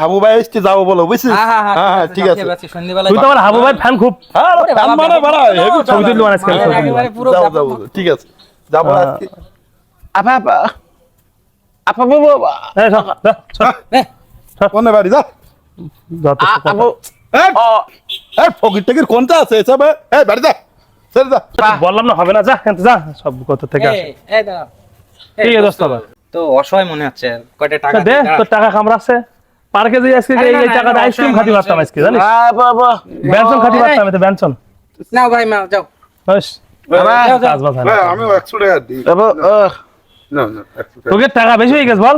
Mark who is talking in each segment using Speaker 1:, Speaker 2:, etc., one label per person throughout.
Speaker 1: হাবু ভাই এসে যাবো বলো বুঝছিস? হ্যাঁ ঠিক আছে।
Speaker 2: তুই তো আমার হাবু ভাই ফ্যান খুব।
Speaker 1: ফ্যান মানে বড় হেভি
Speaker 2: ছবি তুলবো আজকে।
Speaker 1: যাও যাও ঠিক আছে যাবো আজকে।
Speaker 3: আপা আপা আপা বাবা
Speaker 2: এই
Speaker 1: কোনে বাড়ি যা
Speaker 3: আপু
Speaker 1: এই ফকির টকির কোনটা আছে এসবে? এই বাড়ি যা ছেড়ে যা।
Speaker 2: বললাম না হবে না, যা এখান থেকে যা, সব কত থেকে আসে।
Speaker 4: এই দাঁড়া।
Speaker 2: এই দোস্ত আবার
Speaker 4: তো অসহায় মনে হচ্ছে, কয়টা টাকা
Speaker 2: দে, তোর টাকা কামড়াচ্ছে। পার্কে যে আজকে এই টাকা দিয়ে আইসক্রিম খাতি পারতাম আজকে, জানিস?
Speaker 3: বাবা
Speaker 2: বেনসন খাতি পারতাম, এতে বেনসন।
Speaker 4: নাও ভাই মা যাও।
Speaker 2: বাস কাজ বাজ হয় না।
Speaker 1: আমিও 100 টাকা দিই।
Speaker 3: বাবা
Speaker 1: না না 100 টাকা।
Speaker 2: তোকে টাকা বেশি হয়ে গেছে বল।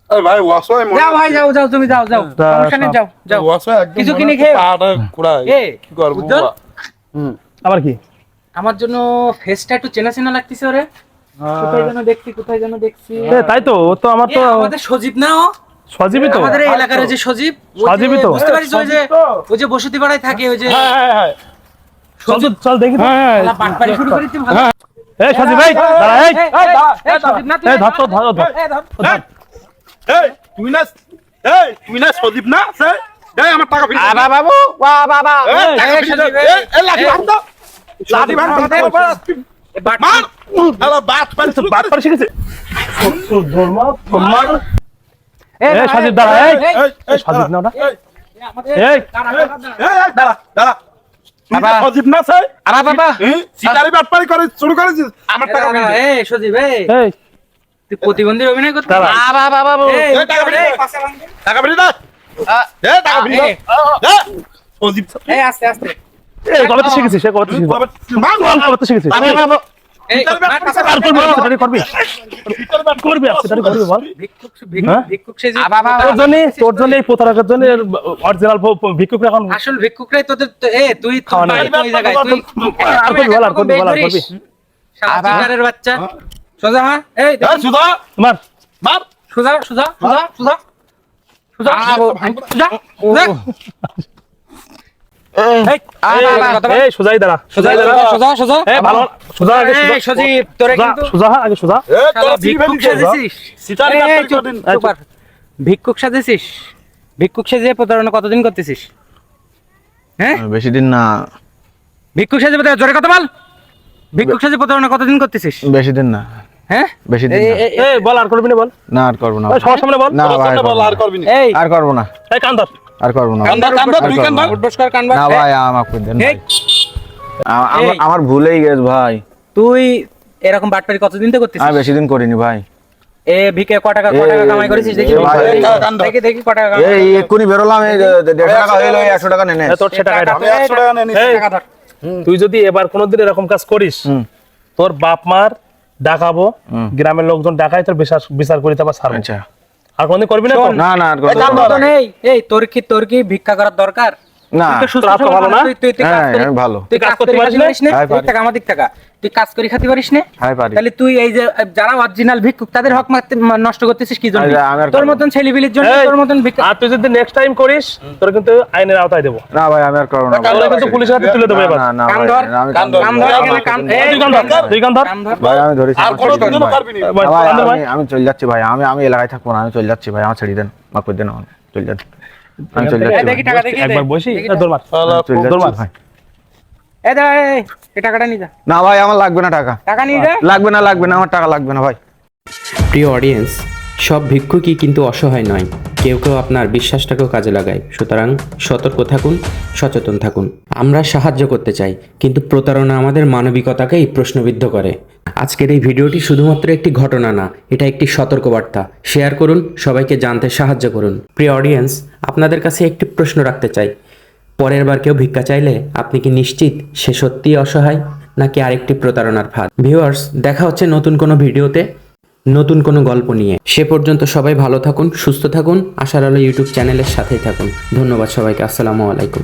Speaker 1: এই ভাই ওয়াসয় মনে।
Speaker 4: যাও ভাই যাও যাও, তুমি যাও যাও, সমস্যা নেই, যাও যাও।
Speaker 1: ওয়াসয় একদম
Speaker 4: কিছু কিনে খেয়ে
Speaker 1: পাটা কুড়ায়। কি করব?
Speaker 2: আবার কি?
Speaker 4: আমার জন্য ফেসটা একটু চেনা চেনা লাগতেছে ওরে। কোথায় যেন দেখছি।
Speaker 2: তাই তো, ও তো আমার তো
Speaker 4: আমাদের সজীব না ও?
Speaker 2: সজীবই তো।
Speaker 4: আমাদের এই এলাকার ওই যে সজীব, ওই যে
Speaker 2: সজীবই তো।
Speaker 4: বুঝতে পারিস, ওই যে বসতি পাড়ায় থাকে ওই যে।
Speaker 1: হ্যাঁ
Speaker 2: চল তো, চল দেখি তো।
Speaker 4: শালা বাটপারি শুরু করেছে ভালো।
Speaker 2: এই সজীব ভাই দাঁড়া, এই
Speaker 4: এই সজীব না তুই?
Speaker 2: এই ধর তো, ধর ধর।
Speaker 4: এই ধর।
Speaker 1: এই তুই না সদীপ না সে? এই আমার টাকা ফিরিয়ে দে।
Speaker 3: বাবা বাবু বাবা
Speaker 1: এই টাকা
Speaker 4: এই
Speaker 1: ফিরিয়ে দে।
Speaker 4: সজীব, এই,
Speaker 1: এই লাঠি ভাঙ দাও। লাঠি ভাঙ দাও।
Speaker 4: এই বাট-
Speaker 1: মার। আরে বাত পার
Speaker 2: তো বাদ পারে শিখেছে। ধর্ম সম্মান।
Speaker 4: এই
Speaker 2: এই সজীব দাঁড়া, এই এই সজীব না ওটা।
Speaker 4: আমাদের
Speaker 2: এই
Speaker 1: এই দাঁড়া দাঁড়া। তুই না সদীপ না সে?
Speaker 3: আরে বাবা
Speaker 1: সিটারি বাটপারি করে শুরু করেছিস। আমার টাকা ফিরিয়ে দে।
Speaker 4: এই সজীব, এই
Speaker 2: এই
Speaker 4: তুই প্রতিবন্ধীর অভিনয় করছিস?
Speaker 2: দাঁড়া।
Speaker 3: বাবা বাবু
Speaker 4: এই,
Speaker 1: এই টাকা ফিরিয়ে দে।
Speaker 4: পাশে ভাঙ দে।
Speaker 1: টাকা ফিরিয়ে দে। এই টাকা ফিরিয়ে দে। সদীপ
Speaker 4: এই আস্তে আস্তে।
Speaker 2: এই কবে তো শিখেছিস, কবে তো শিখেছিস? কবে তো শিখেছিস?
Speaker 3: বাবা
Speaker 4: এই মার পাশে
Speaker 2: আর করবি, সেটাই করবি। করবি, সেটাই করবি বল।
Speaker 4: ভিক্ষুক সেজে
Speaker 2: তোর জন্য এই প্রতারকের জন্য অরিজিনাল ভিক্ষুক এখন
Speaker 4: আসল ভিক্ষুকরাই তোদের তুই
Speaker 2: খাওয়া নাই।
Speaker 4: ওই জায়গায় তুই
Speaker 2: আর করবি বল, আর করবি বল, আর করবি।
Speaker 4: শালার বাচ্চা সোজা হ্যাঁ এই
Speaker 1: এই সুধা
Speaker 2: মার।
Speaker 1: মার।
Speaker 4: সোজা সোজা সোজা সোজা সোজা সোজা
Speaker 2: এই সোজাই দাঁড়া, সোজাই দাঁড়া।
Speaker 4: সোজা সোজা
Speaker 2: এই ভালো সোজা আগে সোজা।
Speaker 4: এই সজীব তোরে
Speaker 2: সোজা,
Speaker 4: কিন্তু
Speaker 2: সোজা আগে সোজা।
Speaker 1: এই
Speaker 4: শালা
Speaker 1: তোরা
Speaker 4: ভিক্ষুক সেজেছিস
Speaker 1: সিটারি
Speaker 4: এই,
Speaker 1: বাটপারি
Speaker 4: চুপ,
Speaker 1: করে দিন।
Speaker 4: চুপ কর। ভিক্ষুক সাজেছিস, ভিক্ষুক সেজে প্রতারণা কতদিন করতেছিস? হ্যাঁ
Speaker 3: বেশি দিন না
Speaker 4: ভিক্ষুক সেজে প্রতারণা জোরে কথা বল। ভিক্ষুক সেজে প্রতারণা কতদিন করতেছিস?
Speaker 3: বেশি দিন না
Speaker 4: হ্যাঁ
Speaker 3: বেশি দিন না
Speaker 2: এই বল, আর করবি না বল।
Speaker 3: না আর করব না
Speaker 2: এই সবার সামনে বল।
Speaker 3: না
Speaker 1: তোর
Speaker 3: ভাই
Speaker 1: সামনে বল আর করবি না।
Speaker 4: এই
Speaker 3: আর করব না
Speaker 2: এই কান ধর।
Speaker 3: আর করব না
Speaker 1: কান্দা কান্দা তুই কান্দা।
Speaker 4: উঠবসকার কানবা
Speaker 3: না ভাই আমাকে করে দেন
Speaker 4: এই,
Speaker 3: ভাই। আমার ভুলেই গেছে ভাই
Speaker 4: তুই এরকম বাটপারি কতদিন থেকে করতেছিস?
Speaker 3: আমি বেশি দিন করিনি ভাই
Speaker 4: এ ভিকে ক টাকা কামাই করেছিস দেখি
Speaker 3: ভাই,
Speaker 4: দেখি দেখি ক টাকা
Speaker 3: এই এক্ষুনি বেরোলাম এই 150 টাকা হইলো 100 টাকা নেনে
Speaker 2: তোর সে টাকা
Speaker 1: আমি 100 টাকা নিয়ে নিছি।
Speaker 4: টাকা ধর।
Speaker 2: তুই যদি এবার কোনোদিন এরকম কাজ করিস, তোর বাপ মার ডাকাবো, গ্রামের লোকজন ডাকাই তোর বিচার করিতে আবার ছাড়বো।
Speaker 3: আচ্ছা
Speaker 2: আর কোনদিন করবি না তো?
Speaker 3: না না আর করব
Speaker 4: তার
Speaker 3: না
Speaker 4: মতন এই তোর কি ভিক্ষা করার দরকার?
Speaker 3: না
Speaker 4: তুই তো সুস্থ
Speaker 2: তোর হাত
Speaker 4: সবল
Speaker 2: ভালো না?
Speaker 4: মানুষ, তুই কাজ
Speaker 3: হ্যাঁ
Speaker 4: করি-
Speaker 3: আমি ভালো
Speaker 4: তুই কাজ করতে পারিস না?
Speaker 3: হ্যাঁ, পারি।
Speaker 4: টাকা আমাদের টাকা তুই কাজ করে খাতে পারিস না?
Speaker 3: হ্যাঁ পারি
Speaker 4: তাহলে তুই এই যে যারা অরিজিনাল ভিক্ষুক তাদের হক নষ্ট করতেছিস কি জন্য?
Speaker 3: আরে, আমি আর
Speaker 4: তোর
Speaker 3: করবো
Speaker 4: মতন ছেলেপিলির জন্য
Speaker 2: এই,
Speaker 4: তোর মতন ভিক্ষা
Speaker 2: আর তুই যদি নেক্সট টাইম করিস, তোর কিন্তু আইনের আওতায় দেবো।
Speaker 3: না ভাই আমি আর করব না
Speaker 1: কান
Speaker 2: তাহলে
Speaker 1: ধর।
Speaker 2: কিন্তু পুলিশের হাতে তুলে দেবো এবার।
Speaker 3: না না
Speaker 4: কান
Speaker 3: ভাই
Speaker 4: ধর,
Speaker 3: আমি
Speaker 1: কান ধর।
Speaker 4: কান ধর এখানে কান এই
Speaker 2: তুই কান ধর, তুই কান ধর।
Speaker 4: কান ধর।
Speaker 3: ভাই আমি ধরেছি
Speaker 1: আর কোনো দিনও পারবি না।
Speaker 2: ভাই,
Speaker 3: ভাই
Speaker 2: কান ধর ভাই।
Speaker 3: আমি চলে যাচ্ছি ভাই আমি এলাকায় থাকবো না আমি চলে যাচ্ছি ভাই আমার ছেড়ে দেন মাফ করে দেন আমাকে চলে যান আমি চলে
Speaker 4: এই
Speaker 3: যাচ্ছি
Speaker 4: দেখি
Speaker 3: ভাই।
Speaker 4: টাকা দেখি
Speaker 2: একবার বসি, দৌড় মার।
Speaker 3: আমি চলে
Speaker 2: দৌড় মার।
Speaker 3: যাচ্ছি ভাই
Speaker 4: এই দে এই টাকাটা নিয়ে যা,
Speaker 3: না ভাই আমার লাগবে না টাকা
Speaker 4: টাকা নিয়ে যা।
Speaker 3: লাগবে না আমার টাকা লাগবে না ভাই
Speaker 5: প্রিয় অডিয়েন্স, সব ভিক্ষুকই কিন্তু অসহায় নয়, কেউ কেউ আপনার বিশ্বাসটাকেও কাজে লাগায়। সুতরাং সতর্ক থাকুন, সচেতন থাকুন। আমরা সাহায্য করতে চাই, কিন্তু প্রতারণা আমাদের মানবিকতাকেই প্রশ্নবিদ্ধ করে। আজকের এই ভিডিওটি শুধুমাত্র একটি ঘটনা না, এটা একটি সতর্কবার্তা। শেয়ার করুন, সবাইকে জানতে সাহায্য করুন। প্রিয় অডিয়েন্স, আপনাদের কাছে একটি প্রশ্ন রাখতে চাই। পরের বার কেউ ভিক্ষা চাইলে আপনি কি নিশ্চিত সে সত্যিই অসহায়, নাকি আরেকটি প্রতারণার ফাঁদ? ভিউয়ার্স, দেখা হচ্ছে নতুন কোনো ভিডিওতে, নতুন কোনো গল্প নিয়ে। সে পর্যন্ত সবাই ভালো থাকুন, সুস্থ থাকুন। আশার আলো ইউটিউব চ্যানেলের সাথেই থাকুন। ধন্যবাদ সবাইকে। আসসালামু আলাইকুম।